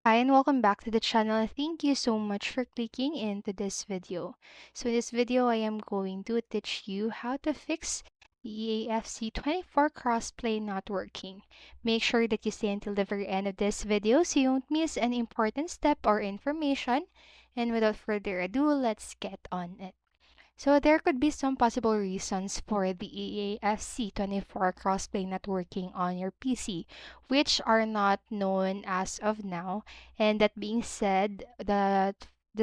Hi and welcome back to the channel. Thank you so much for clicking into this video. So in this video, I am going to teach you how to fix the EAFC24 crossplay not working. Make sure that you stay until the very end of this video so you won't miss an important step or information. And without further ado, let's get on it. So there could be some possible reasons for the EAFC24 crossplay not working on your PC, which are not known as of now. And that being said, the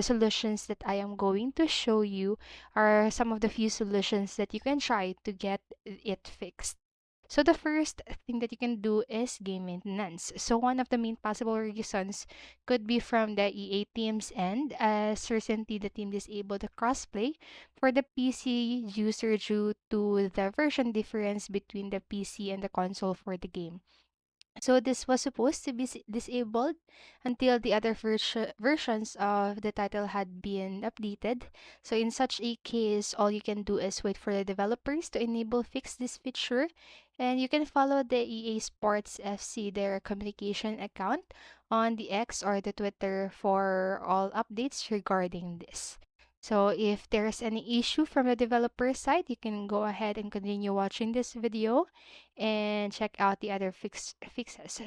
solutions that I am going to show you are some of the few solutions that you can try to get it fixed. So the first thing that you can do is game maintenance. So one of the main possible reasons could be from the EA team's end, as recently the team disabled the crossplay for the PC user due to the version difference between the PC and the console for the game. So this was supposed to be disabled until the other versions of the title had been updated. So in such a case, all you can do is wait for the developers to fix this feature, and you can follow the EA Sports FC their communication account on the X or the Twitter for all updates regarding this. So if there's any issue from the developer side, you can go ahead and continue watching this video and check out the other fixes.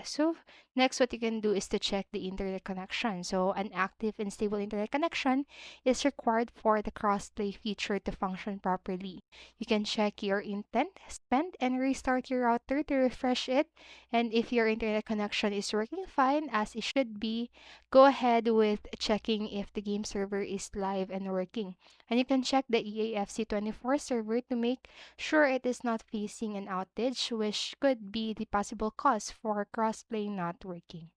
So next, what you can do is to check the internet connection. So an active and stable internet connection is required for the crossplay feature to function properly. You can check your intent, spend, and restart your router to refresh it. And if your internet connection is working fine as it should be, go ahead with checking if the game server is live and working. And you can check the EAFC24 server to make sure it is not facing an outage, which could be the possible cause for crossplay not working.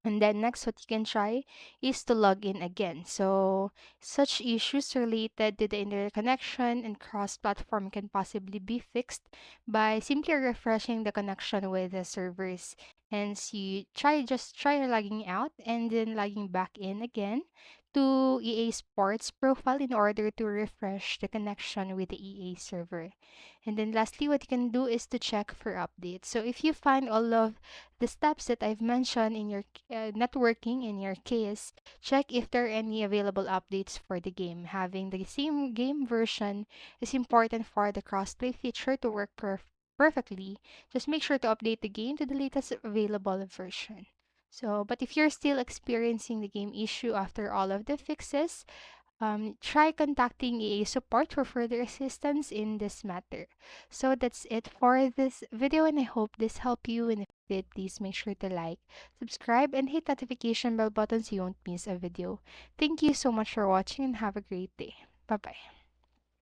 And then next, what you can try is to log in again. So such issues related to the internet connection and cross-platform can possibly be fixed by simply refreshing the connection with the servers. Hence, you try logging out and then logging back in again to EA Sports profile in order to refresh the connection with the EA server. And then lastly, what you can do is to check for updates. So if you find all of the steps that I've mentioned in your networking in your case, check if there are any available updates for the game. Having the same game version is important for the crossplay feature to work perfectly. Just make sure to update the game to the latest available version. So, but if you're still experiencing the game issue after all of the fixes, try contacting EA support for further assistance in this matter. So that's it for this video, and I hope this helped you. And if it did, please make sure to like, subscribe, and hit notification bell button so you won't miss a video. Thank you so much for watching and have a great day. Bye bye.